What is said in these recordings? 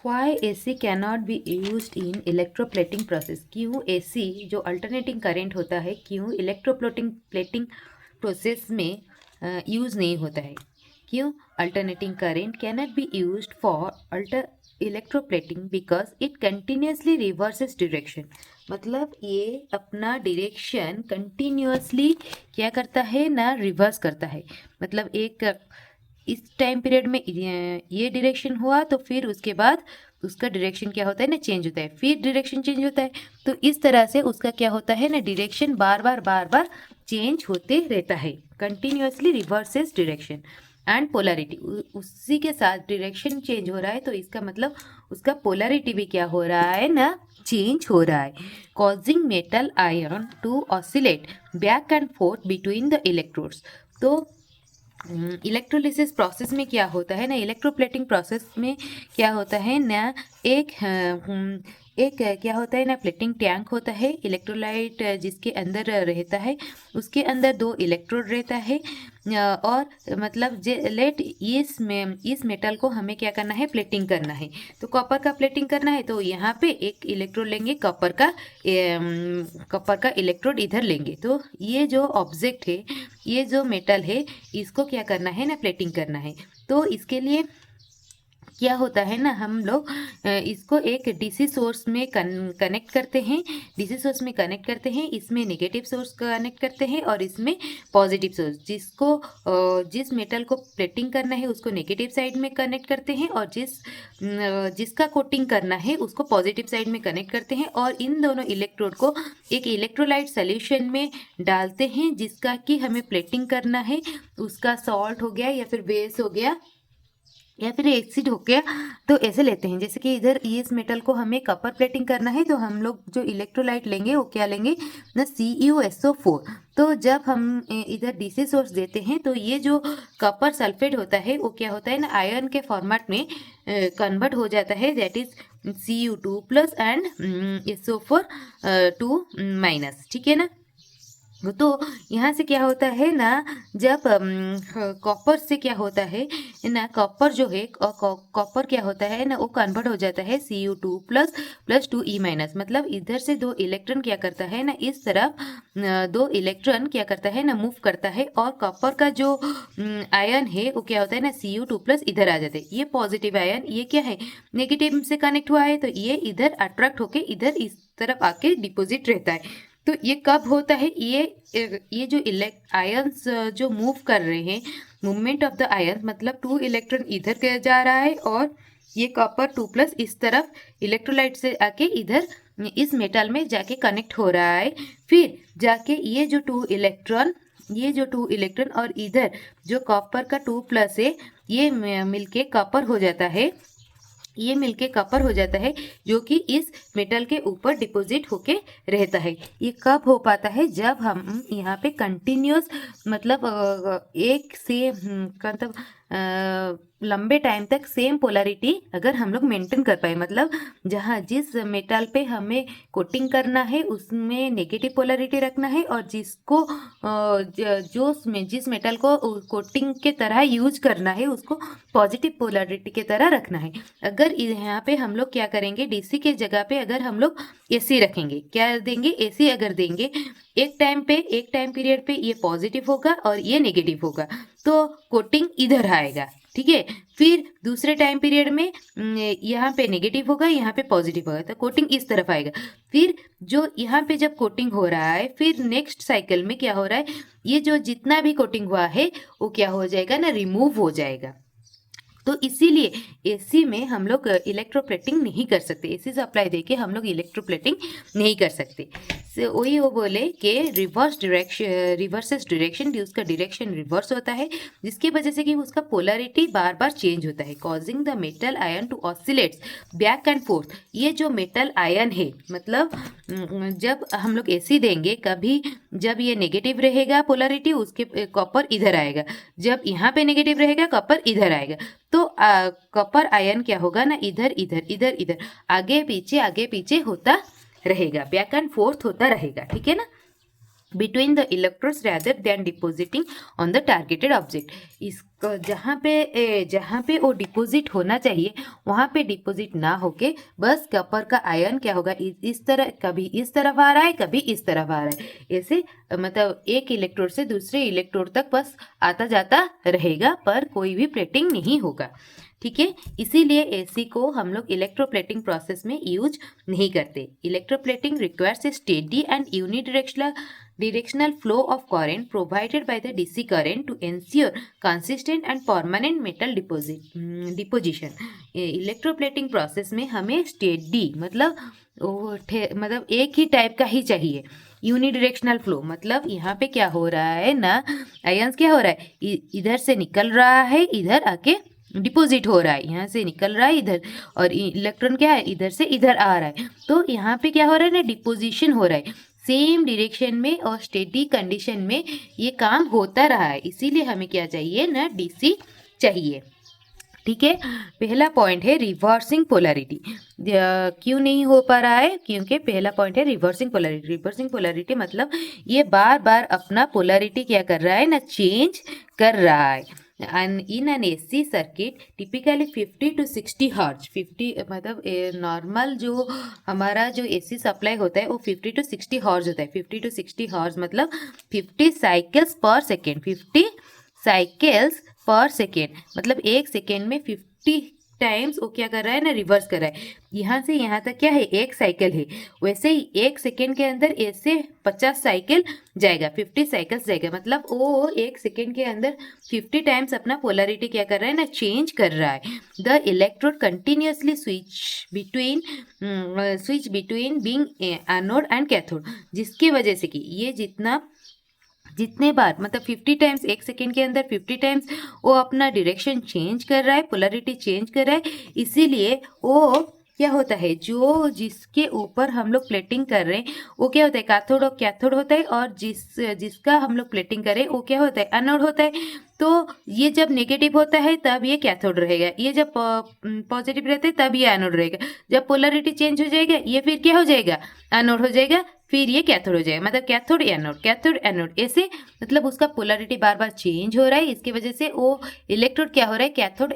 Y AC cannot be use in electroplating process. क्यों AC जो alternating current होता है क्यों इलेक्ट्रोप्लेटिंग प्लेटिंग प्रोसेस में यूज़ नहीं होता है? क्यों alternating current cannot be use for alter electroplating because it continuously reverses direction. मतलब ये अपना डायरेक्शन कंटिन्यूसली क्या करता है ना, रिवर्स करता है। मतलब एक इस टाइम पीरियड में ये डायरेक्शन हुआ तो फिर उसके बाद उसका डायरेक्शन क्या होता है ना, चेंज होता है, फिर डायरेक्शन चेंज होता है। तो इस तरह से उसका क्या होता है ना, डायरेक्शन बार बार चेंज होते रहता है, continuously reverses direction and polarity. उसी के साथ डायरेक्शन चेंज हो रहा है तो इसका मतलब उसका पोलैरिटी भी क्या हो रहा है ना, चेंज हो रहा है, causing metal ion to oscillate back and forth between the electrodes. तो इलेक्ट्रोलिसिस प्रोसेस में क्या होता है ना, इलेक्ट्रोप्लेटिंग प्रोसेस में क्या होता है ना, एक क्या होता है ना, प्लेटिंग टैंक होता है, इलेक्ट्रोलाइट जिसके अंदर रहता है, उसके अंदर 2 इलेक्ट्रोड रहता है। और मतलब लेट इस मेटल को हमें क्या करना है, प्लेटिंग करना है। तो कॉपर का प्लेटिंग करना है तो यहाँ पे एक इलेक्ट्रोड लेंगे, कॉपर का इलेक्ट्रोड इधर लेंगे। तो ये जो ऑब्जेक्ट है, ये जो मेटल है, इसको क्या करना है ना, प्लेटिंग करना है। तो इसके लिए क्या होता है ना, हम लोग इसको एक डीसी सोर्स में कनेक्ट करते हैं, डीसी सोर्स में कनेक्ट करते हैं, इसमें नेगेटिव सोर्स कनेक्ट करते हैं और इसमें पॉजिटिव सोर्स। जिस मेटल को प्लेटिंग करना है उसको नेगेटिव साइड में कनेक्ट करते हैं और जिसका कोटिंग करना है उसको पॉजिटिव साइड में कनेक्ट करते हैं। और इन दोनों इलेक्ट्रोड को एक इलेक्ट्रोलाइट सोल्यूशन में डालते हैं जिसका कि हमें प्लेटिंग करना है, उसका सॉल्ट हो गया या फिर बेस हो गया या फिर एसिड हो गया। तो ऐसे लेते हैं, जैसे कि इधर इस मेटल को हमें कॉपर प्लेटिंग करना है तो हम लोग जो इलेक्ट्रोलाइट लेंगे वो क्या लेंगे ना, CuSO4। तो जब हम इधर डीसी सोर्स देते हैं तो ये जो कॉपर सल्फेट होता है वो क्या होता है ना, आयन के फॉर्मेट में कन्वर्ट हो जाता है, that is Cu2+ and SO4 2-। ठीक है ना। तो यहाँ से क्या होता है ना, जब कॉपर से क्या होता है ना, कॉपर जो है कॉपर क्या होता है ना, वो कन्वर्ट हो जाता है Cu2+ 2E-। मतलब इधर से 2 इलेक्ट्रॉन क्या करता है ना, इस तरफ 2 इलेक्ट्रॉन क्या करता है ना, मूव करता है। और कॉपर का जो आयन है वो क्या होता है ना, Cu2+ इधर आ जाते हैं। ये पॉजिटिव आयन, ये क्या है, नेगेटिव से कनेक्ट हुआ है तो ये इधर अट्रैक्ट होके इधर इस तरफ आके डिपॉजिट रहता है। तो ये कब होता है, ये जो आयंस जो मूव कर रहे हैं, मूवमेंट ऑफ द आयंस, मतलब 2 इलेक्ट्रॉन इधर जा रहा है और ये कॉपर 2+ इस तरफ इलेक्ट्रोलाइट से आके इधर इस मेटल में जाके कनेक्ट हो रहा है। फिर जाके ये जो 2 इलेक्ट्रॉन और इधर जो कॉपर का 2+ है, ये मिलके कॉपर हो जाता है, ये मिलके कॉपर हो जाता है जो कि इस मेटल के ऊपर डिपॉजिट होके रहता है। ये कब हो पाता है, जब हम यहाँ पे कंटिन्यूस मतलब एक से मतलब लंबे टाइम तक सेम पोलैरिटी अगर हम लोग मेंटेन कर पाए, मतलब जहाँ जिस मेटल पे हमें कोटिंग करना है उसमें नेगेटिव पोलैरिटी रखना है और जिस मेटल को कोटिंग के तरह यूज करना है उसको पॉजिटिव पोलैरिटी के तरह रखना है। अगर यहाँ पे हम लोग क्या करेंगे, डीसी के जगह पे अगर हम लोग एसी रखेंगे, क्या देंगे, एसी अगर देंगे, एक टाइम पीरियड पे ये पॉजिटिव होगा और ये नेगेटिव होगा तो कोटिंग इधर आएगा। ठीक है, फिर दूसरे टाइम पीरियड में यहाँ पे नेगेटिव होगा, यहाँ पे पॉजिटिव होगा, तो कोटिंग इस तरफ आएगा। फिर जो यहाँ पे जब कोटिंग हो रहा है, फिर नेक्स्ट साइकिल में क्या हो रहा है, ये जो जितना भी कोटिंग हुआ है वो क्या हो जाएगा ना, रिमूव हो जाएगा। तो इसीलिए एसी में हम लोग इलेक्ट्रोप्लेटिंग नहीं कर सकते, एसी सप्लाई देके हम लोग इलेक्ट्रोप्लेटिंग नहीं कर सकते। वही वो बोले कि रिवर्सेस डायरेक्शन, उसका डायरेक्शन रिवर्स होता है जिसकी वजह से कि उसका पोलैरिटी बार बार चेंज होता है, causing the metal ion to oscillates back and forth. ये जो मेटल आयन है, मतलब जब हम लोग एसी देंगे, कभी जब ये नेगेटिव रहेगा पोलैरिटी, उसके कॉपर इधर आएगा, जब यहाँ पे नेगेटिव रहेगा कॉपर इधर आएगा। तो कॉपर आयन क्या होगा ना, इधर इधर इधर इधर आगे पीछे होता रहेगा, बैक एंड फोर्थ होता रहेगा। ठीक है ना। between the electrodes rather than depositing on the targeted object. इसको जहाँ पे वो डिपॉजिट होना चाहिए वहाँ पे डिपॉजिट ना होके बस कॉपर का आयन क्या होगा, इस तरह, कभी इस तरफ आ रहा है कभी इस तरफ आ रहा है, ऐसे मतलब एक इलेक्ट्रोड से दूसरे इलेक्ट्रोड तक बस आता जाता रहेगा, पर कोई भी प्लेटिंग नहीं होगा। ठीक है, इसीलिए एसी को हम लोग इलेक्ट्रोप्लेटिंग प्रोसेस में यूज नहीं करते। Electroplating requires a steady and unidirectional flow of current provided by the DC current to ensure consistent and permanent metal deposition. Electroplating process में हमें स्टेडी मतलब एक ही टाइप का ही चाहिए। यूनिडायरेक्शनल फ्लो मतलब यहाँ पे क्या हो रहा है ना, आयंस क्या हो रहा है, इधर से निकल रहा है इधर आके डिपॉजिट हो रहा है, यहाँ से निकल रहा है इधर, और इलेक्ट्रॉन क्या है इधर से इधर आ रहा है, तो यहाँ पे क्या हो रहा है ना, डिपोजिशन हो रहा है सेम डायरेक्शन में और स्टेडी कंडीशन में ये काम होता रहा है। इसीलिए हमें क्या चाहिए ना, डीसी चाहिए। ठीक है, पहला पॉइंट है रिवर्सिंग पोलैरिटी। क्यों नहीं हो पा रहा है, क्योंकि पहला पॉइंट है रिवर्सिंग पोलैरिटी। रिवर्सिंग पोलैरिटी मतलब ये बार बार अपना पोलैरिटी क्या कर रहा है ना, चेंज कर रहा है। In an AC circuit typically 50 to 60 hertz, 50 मतलब नॉर्मल जो हमारा जो एसी सप्लाई होता है वो 50 to 60 हर्ट्ज होता है। 50 to 60 हर्ट्ज मतलब 50 साइकिल्स पर सेकेंड, 50 साइकिल्स पर सेकेंड मतलब एक सेकेंड में 50 टाइम्स वो क्या कर रहा है ना, रिवर्स कर रहा है। यहाँ से यहाँ तक क्या है, एक साइकिल है, वैसे ही एक सेकेंड के अंदर ऐसे 50 साइकिल जाएगा, 50 साइकिल्स जाएगा, मतलब वो एक सेकेंड के अंदर 50 टाइम्स अपना पोलैरिटी क्या कर रहा है ना, चेंज कर रहा है। The electrode continuously switch between being anode and cathode, जिसकी वजह से कि ये जितने बार मतलब 50 टाइम्स एक सेकेंड के अंदर 50 टाइम्स वो अपना डायरेक्शन चेंज कर रहा है, पोलैरिटी चेंज कर रहा है। इसीलिए वो क्या होता है, जो जिसके ऊपर हम लोग प्लेटिंग कर रहे हैं वो क्या होता है, कैथोड और कैथोड होता है, और जिसका हम लोग प्लेटिंग कर रहे हैं वो क्या होता है, एनोड होता है। तो ये जब नेगेटिव होता है तब ये कैथोड रहेगा, ये जब पॉजिटिव रहता है तब ये एनोड रहेगा। जब पोलैरिटी चेंज हो जाएगा ये फिर क्या हो जाएगा, एनोड हो जाएगा, फिर ये कैथोड हो जाएगा, मतलब कैथोड एनोड ऐसे, मतलब उसका पोलैरिटी बार बार चेंज हो रहा है। इसकी वजह से वो इलेक्ट्रोड क्या हो रहा है, कैथोड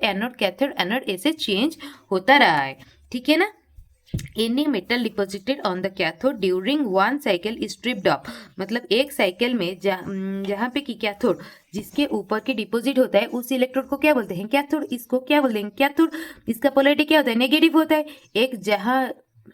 एनोड ऐसे चेंज होता रहा है। ठीक है ना। Any metal deposited on the cathode during one cycle is stripped off, मतलब एक साइकिल में जहाँ पे कि कैथोड जिसके ऊपर के डिपॉजिट होता है उस इलेक्ट्रोड को क्या बोलते हैं, कैथोड। इसको क्या बोलते हैं, कैथोड। इसका पोलैरिटी क्या होता है, नेगेटिव होता है।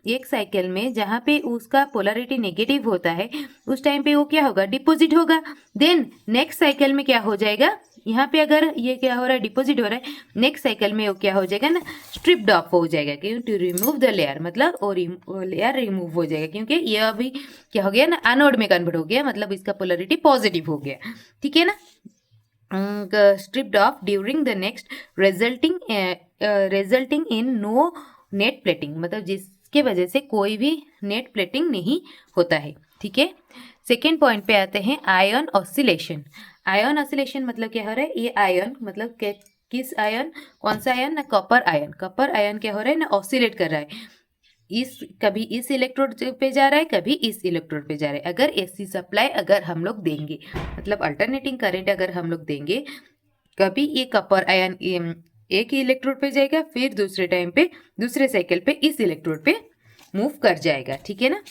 एक साइकिल में जहाँ पे उसका पोलैरिटी नेगेटिव होता है उस टाइम पे वो क्या होगा, डिपॉजिट होगा। देन नेक्स्ट साइकिल में क्या हो जाएगा, यहाँ पे अगर ये क्या हो रहा है, डिपॉजिट हो रहा है, नेक्स्ट साइकिल में वो क्या हो जाएगा ना, स्ट्रिप्ड ऑफ हो जाएगा, क्यों, टू रिमूव द लेयर, मतलब और लेयर रिमूव हो जाएगा, क्योंकि ये अभी क्या हो गया ना, एनोड में कन्वर्ट हो गया, मतलब इसका पोलैरिटी पॉजिटिव हो गया। ठीक है ना। Stripped off during the next resulting in no net plating, मतलब जिसके वजह से कोई भी नेट प्लेटिंग नहीं होता है। ठीक है। सेकेंड पॉइंट पे आते हैं, आयन ऑसिलेशन। आयन ऑसिलेशन मतलब क्या हो रहा है, ये आयन मतलब किस आयन, कौन सा आयन ना, कॉपर आयन। कॉपर आयन क्या हो रहा है ना, ऑसिलेट कर रहा है, कभी इस इलेक्ट्रोड पे जा रहा है कभी इस इलेक्ट्रोड पे जा रहा है। अगर एसी सप्लाई अगर हम लोग देंगे, मतलब अल्टरनेटिंग करंट अगर हम लोग देंगे, कभी ये कॉपर आयन एक ही इलेक्ट्रोड पे जाएगा, फिर दूसरे टाइम पे दूसरे साइकिल पे इस इलेक्ट्रोड पे मूव कर जाएगा। ठीक है ना।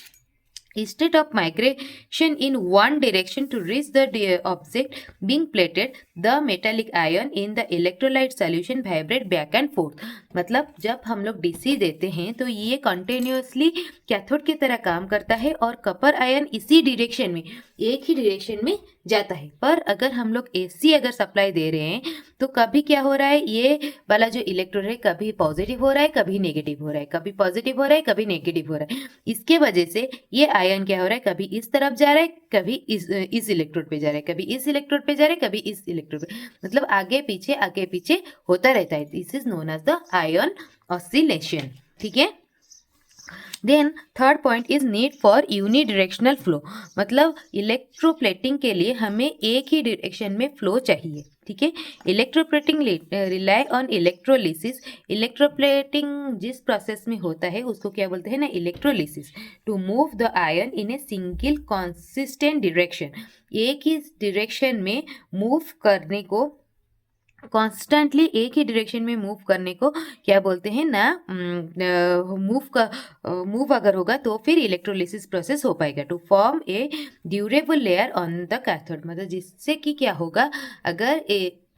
Instead of migration in one direction to reach the object being plated, the metallic ion in the electrolyte solution vibrate back and forth. मतलब जब हम लोग डीसी देते हैं तो ये कंटिन्यूसली कैथोड की तरह काम करता है और कॉपर आयन इसी डायरेक्शन में, एक ही डायरेक्शन में जाता है। पर अगर हम लोग एसी अगर सप्लाई दे रहे हैं तो कभी क्या हो रहा है, ये वाला जो इलेक्ट्रोड है कभी पॉजिटिव हो रहा है कभी नेगेटिव हो रहा है, कभी पॉजिटिव हो रहा है कभी नेगेटिव हो रहा है। इसके वजह से ये आयन क्या हो रहा है, कभी इस तरफ जा रहा है कभी इस इलेक्ट्रोड पे जा रहा है, कभी इस इलेक्ट्रोड पे जा रहा है कभी इस इलेक्ट्रोड पे, मतलब आगे पीछे होता रहता है। This is known as the ion oscillation. ठीक है। Then third point is need for unidirectional flow, मतलब इलेक्ट्रोप्लेटिंग के लिए हमें एक ही डायरेक्शन में फ्लो चाहिए, ठीक है। Electroplating rely on electrolysis, electroplating जिस प्रोसेस में होता है उसको क्या बोलते हैं ना, electrolysis, to move the ion in a single consistent direction, एक ही डायरेक्शन में मूव करने को, कॉन्स्टेंटली एक ही डायरेक्शन में मूव करने को क्या बोलते हैं ना, मूव अगर होगा तो फिर इलेक्ट्रोलिसिस प्रोसेस हो पाएगा, to form a durable layer on the cathode, मतलब जिससे कि क्या होगा, अगर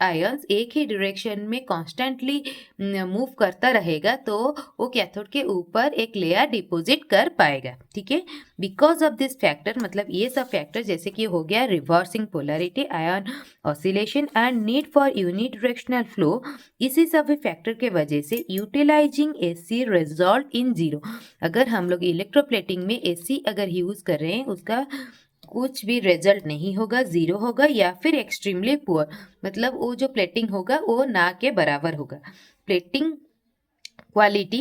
आयंस एक ही डायरेक्शन में कॉन्स्टेंटली मूव करता रहेगा तो वो कैथोड के ऊपर एक लेयर डिपॉजिट कर पाएगा, ठीक है। बिकॉज ऑफ दिस फैक्टर, मतलब ये सब फैक्टर जैसे कि हो गया reversing polarity, ion oscillation and need for unidirectional flow, इसी सब फैक्टर के वजह से utilising AC result in zero, अगर हम लोग इलेक्ट्रोप्लेटिंग में एसी अगर यूज कर रहे हैं उसका कुछ भी रिजल्ट नहीं होगा, जीरो होगा या फिर एक्सट्रीमली पुअर, मतलब वो जो प्लेटिंग होगा वो ना के बराबर होगा, plating quality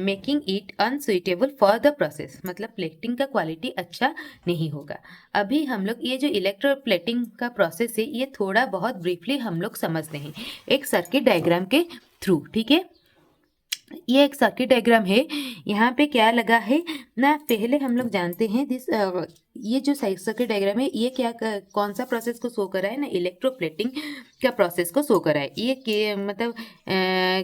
making it unsuitable for the process, मतलब प्लेटिंग का क्वालिटी अच्छा नहीं होगा। अभी हम लोग ये जो इलेक्ट्रोप्लेटिंग का प्रोसेस है ये थोड़ा बहुत ब्रीफली हम लोग समझते हैं एक सर्किट डायग्राम के थ्रू, ठीक है। ये एक सर्किट डायग्राम है, यहाँ पे क्या लगा है ना, पहले हम लोग जानते हैं ये जो सर्किट डायग्राम है ये क्या कौन सा प्रोसेस को शो कर रहा है ना, इलेक्ट्रोप्लेटिंग का प्रोसेस को शो कर रहा है। ये मतलब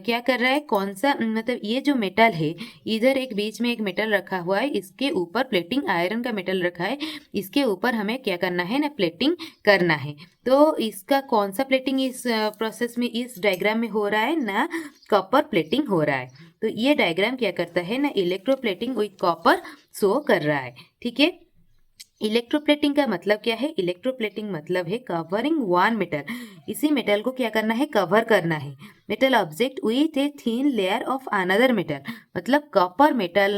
क्या कर रहा है, कौन सा, मतलब ये जो मेटल है, इधर एक बीच में एक मेटल रखा हुआ है, इसके ऊपर प्लेटिंग आयरन का मेटल रखा है, इसके ऊपर हमें क्या करना है ना, प्लेटिंग करना है। तो इसका कौन सा प्लेटिंग इस प्रोसेस में, इस डायग्राम में हो रहा है ना, कॉपर प्लेटिंग हो रहा है। तो ये डायग्राम क्या करता है ना, इलेक्ट्रोप्लेटिंग विथ कॉपर शो कर रहा है, ठीक है। इलेक्ट्रोप्लेटिंग का मतलब क्या है, इलेक्ट्रोप्लेटिंग मतलब है कवरिंग वन मेटल, इसी मेटल को क्या करना है, कवर करना है, metal object with a thin layer of another metal, मतलब कॉपर मेटल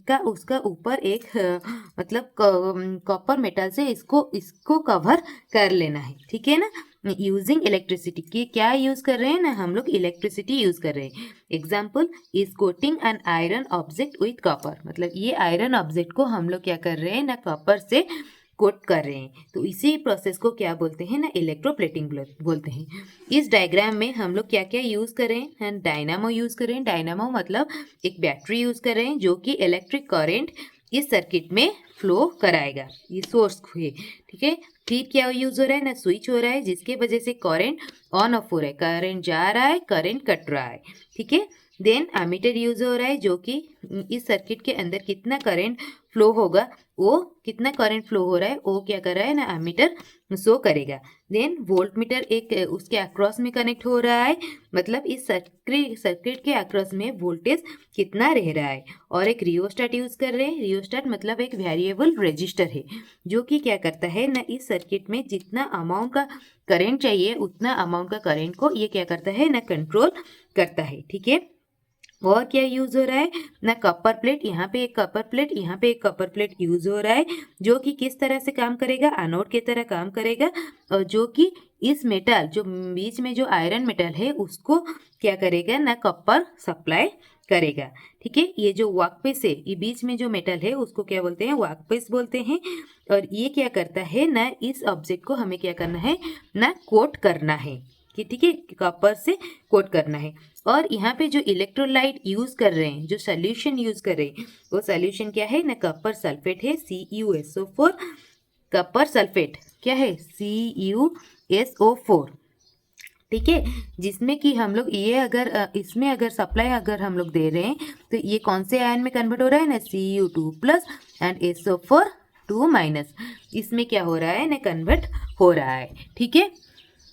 का उसका ऊपर एक मतलब कॉपर मेटल से इसको कवर कर लेना है, ठीक है ना। यूजिंग इलेक्ट्रिसिटी, की क्या यूज कर रहे हैं ना, हम लोग इलेक्ट्रिसिटी यूज कर रहे हैं। Example is coating an iron object with copper, मतलब ये आयरन ऑब्जेक्ट को हम लोग क्या कर रहे हैं ना, कॉपर से कोट कर रहे हैं, तो इसी प्रोसेस को क्या बोलते हैं ना, इलेक्ट्रोप्लेटिंग बोलते हैं। इस डायग्राम में हम लोग क्या क्या यूज कर रहे हैं, डायनामो यूज कर रहे हैं, डायनामो मतलब एक बैटरी यूज कर रहे हैं जो कि इलेक्ट्रिक करंट इस सर्किट में फ्लो कराएगा, ये सोर्स है, ठीक है। फिर क्या यूज हो रहा है ना, स्विच हो रहा है जिसके वजह से करंट ऑन ऑफ हो रहा है, करंट जा रहा है, करंट कट रहा है, ठीक है। देन एमीटर यूज हो रहा है जो कि इस सर्किट के अंदर कितना करंट फ्लो होगा, वो कितना करंट फ्लो हो रहा है वो क्या कर रहा है ना, एमीटर शो करेगा। देन वोल्ट मीटर एक उसके अक्रॉस में कनेक्ट हो रहा है, मतलब इस सर्किट के अक्रॉस में वोल्टेज कितना रह रहा है। और एक रियोस्टेट यूज कर रहे हैं, रियोस्टेट मतलब एक वेरिएबल रजिस्टर है जो कि क्या करता है ना, इस सर्किट में जितना अमाउंट का करंट चाहिए उतना अमाउंट का करंट को ये क्या करता है ना, कंट्रोल करता है, ठीक है। और क्या यूज हो रहा है ना, कॉपर प्लेट, यहाँ पे एक कॉपर प्लेट, यहाँ पे एक कॉपर प्लेट यूज हो रहा है जो कि किस तरह से काम करेगा, एनोड की तरह काम करेगा, और जो कि इस मेटल जो बीच में जो आयरन मेटल है उसको क्या करेगा ना, कॉपर सप्लाई करेगा, ठीक है। ये जो वर्कपीस है, ये बीच में जो मेटल है उसको क्या बोलते हैं, वर्कपीस बोलते हैं। और ये क्या करता है ना, इस ऑब्जेक्ट को हमें क्या करना है ना, कोट करना है, कि ठीक है, कॉपर से कोट करना है। और यहाँ पे जो इलेक्ट्रोलाइट यूज कर रहे हैं, जो सोल्यूशन यूज कर रहे हैं, वो सोल्यूशन क्या है ना, कॉपर सल्फेट है, CuSO4, कॉपर सल्फेट क्या है, CuSO4, ठीक है। जिसमें कि हम लोग ये अगर इसमें अगर सप्लाई अगर हम लोग दे रहे हैं तो ये कौन से आयन में कन्वर्ट हो रहा है ना, Cu2+ एंड SO4 2-, इसमें क्या हो रहा है ना, कन्वर्ट हो रहा है, ठीक है।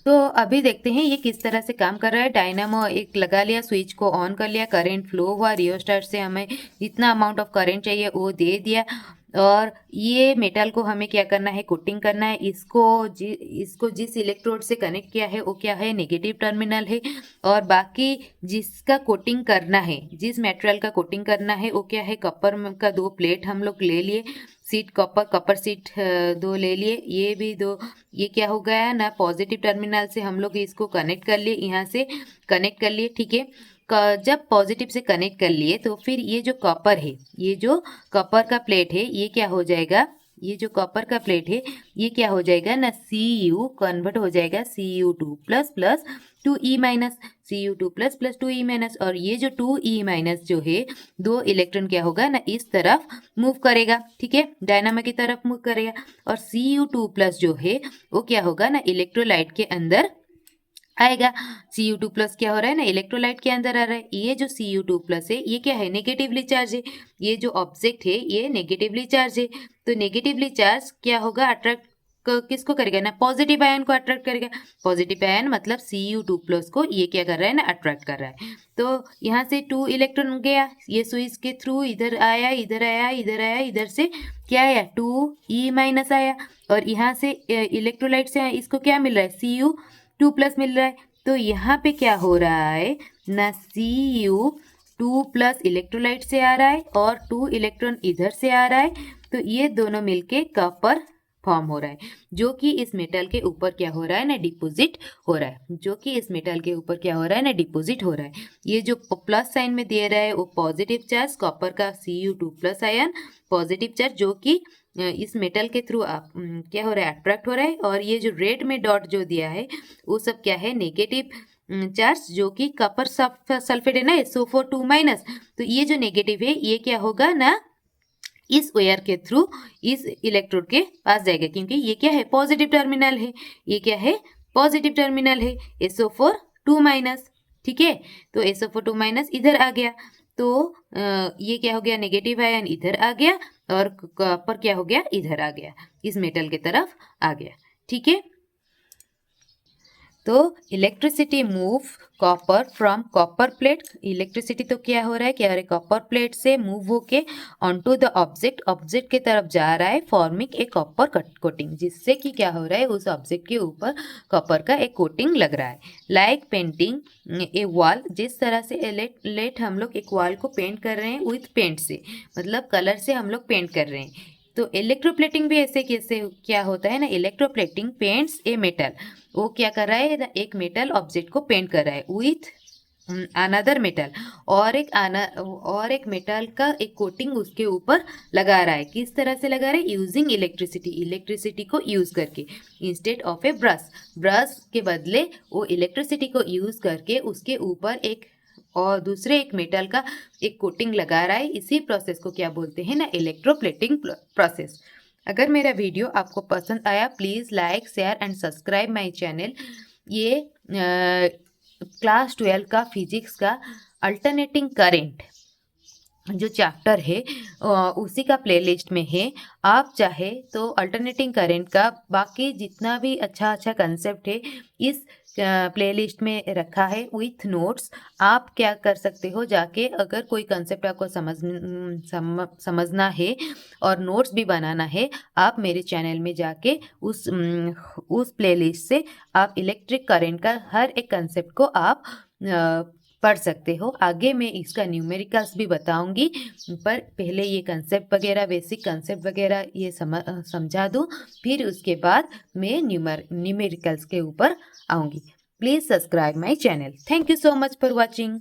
तो अभी देखते हैं ये किस तरह से काम कर रहा है। डायनामो एक लगा लिया, स्विच को ऑन कर लिया, करंट फ्लो हुआ, रियोस्टेट से हमें जितना अमाउंट ऑफ करंट चाहिए वो दे दिया। और ये मेटल को हमें क्या करना है, कोटिंग करना है, इसको जिस इलेक्ट्रोड से कनेक्ट किया है वो क्या है, नेगेटिव टर्मिनल है। और बाकी जिसका कोटिंग करना है, जिस मटेरियल का कोटिंग करना है वो क्या है, कॉपर का 2 प्लेट हम लोग ले लिए, सीट कॉपर सीट 2 ले लिए, ये भी 2, ये क्या हो गया ना, पॉजिटिव टर्मिनल से हम लोग इसको कनेक्ट कर लिए, यहाँ से कनेक्ट कर लिए, ठीक है। जब पॉजिटिव से कनेक्ट कर लिए तो फिर ये जो कॉपर है, ये जो कॉपर का प्लेट है, ये क्या हो जाएगा, ये जो कॉपर का प्लेट है ये क्या हो जाएगा ना, Cu कन्वर्ट हो जाएगा Cu2 plus plus 2E minus, Cu2 plus plus 2E minus, और ये जो 2E माइनस जो है 2 इलेक्ट्रॉन क्या होगा ना इस तरफ मूव करेगा, ठीक है, डायनामा की तरफ मूव करेगा, और Cu2 प्लस जो है वो क्या होगा ना इलेक्ट्रोलाइट के अंदर आएगा। Cu2 प्लस क्या हो रहा है ना इलेक्ट्रोलाइट के अंदर आ रहा है। ये जो Cu2 प्लस है ये क्या है, नेगेटिवली चार्ज है, ये जो ऑब्जेक्ट है ये नेगेटिवली चार्ज है, तो नेगेटिवली चार्ज क्या होगा, अट्रैक्ट किसको करेगा ना, पॉजिटिव आयन को अट्रैक्ट करेगा। पॉजिटिव आयन मतलब Cu2 प्लस को ये क्या कर रहा है ना, अट्रैक्ट कर रहा है। तो यहाँ से 2 इलेक्ट्रॉन गया, ये स्विच के थ्रू इधर आया, इधर आया, इधर आया, इधर से क्या आया 2E माइनस आया, और यहाँ से इलेक्ट्रोलाइट से इसको क्या मिल रहा है, Cu2 प्लस मिल रहा है। तो यहाँ पे क्या हो रहा है ना, Cu2 प्लस इलेक्ट्रोलाइट से आ रहा है और 2 इलेक्ट्रॉन इधर से आ रहा है, तो ये दोनों मिलके कॉपर फॉर्म हो रहा है, जो कि इस मेटल के ऊपर क्या हो रहा है ना, डिपोजिट हो रहा है, जो कि इस मेटल के ऊपर क्या हो रहा है ना, डिपोजिट हो रहा है। ये जो प्लस साइन में दे रहा है वो पॉजिटिव चार्ज, कॉपर का Cu2 plus ion positive charge, जो कि इस मेटल के थ्रू क्या हो रहा है, अट्रैक्ट हो रहा है, और ये जो रेड में डॉट जो दिया है वो सब क्या है, नेगेटिव चार्ज, जो कि कॉपर सल्फेट है ना SO4 2 माइनस, तो ये जो नेगेटिव है ये क्या होगा ना, इस वायर के थ्रू इस इलेक्ट्रोड के पास जाएगा, क्योंकि ये क्या है, पॉजिटिव टर्मिनल है, ये क्या है, पॉजिटिव टर्मिनल है SO4 2 माइनस, ठीक है, तो SO4 2 माइनस इधर आ गया, तो ये क्या हो गया, नेगेटिव आयन इधर आ गया, और कॉपर क्या हो गया, इधर आ गया, इस मेटल के तरफ आ गया, ठीक है। तो electricity move copper from copper plate, electricity तो क्या हो रहा है, क्या हो रहा है, कॉपर प्लेट से मूव होके ऑनटू द ऑब्जेक्ट, ऑब्जेक्ट के तरफ जा रहा है, फॉर्मिंग ए कॉपर कोटिंग, जिससे कि क्या हो रहा है, उस ऑब्जेक्ट के ऊपर कॉपर का एक कोटिंग लग रहा है। लाइक पेंटिंग ए वॉल, जिस तरह से लेट हम लोग एक वॉल को पेंट कर रहे हैं विथ पेंट से, मतलब कलर से हम लोग पेंट कर रहे हैं, तो इलेक्ट्रोप्लेटिंग भी ऐसे कैसे क्या होता है ना, इलेक्ट्रोप्लेटिंग पेंट्स ए मेटल, वो क्या कर रहा है, एक मेटल ऑब्जेक्ट को पेंट कर रहा है विथ अनदर मेटल, और एक मेटल का एक कोटिंग उसके ऊपर लगा रहा है। किस तरह से लगा रहा है, यूजिंग इलेक्ट्रिसिटी, इलेक्ट्रिसिटी को यूज करके, instead of A brush, brush के बदले वो इलेक्ट्रिसिटी को यूज करके उसके ऊपर एक और दूसरे एक मेटल का एक कोटिंग लगा रहा है। इसी प्रोसेस को क्या बोलते हैं ना, इलेक्ट्रोप्लेटिंग प्रोसेस। अगर मेरा वीडियो आपको पसंद आया please like share and subscribe my channel. ये क्लास 12 का फिजिक्स का अल्टरनेटिंग करंट जो चैप्टर है उसी का प्लेलिस्ट में है। आप चाहे तो अल्टरनेटिंग करंट का बाकी जितना भी अच्छा कंसेप्ट है इस प्लेलिस्ट में रखा है विथ नोट्स। आप क्या कर सकते हो, जाके अगर कोई कंसेप्ट आपको समझना है और नोट्स भी बनाना है, आप मेरे चैनल में जाके उस प्लेलिस्ट से आप इलेक्ट्रिक करंट का हर एक कंसेप्ट को आप पढ़ सकते हो। आगे मैं इसका न्यूमेरिकल्स भी बताऊंगी, पर पहले ये कंसेप्ट वगैरह, बेसिक कंसेप्ट वगैरह ये समझा दूँ, फिर उसके बाद मैं न्यूमेरिकल्स के ऊपर आऊँगी। Please subscribe my channel. Thank you so much for watching.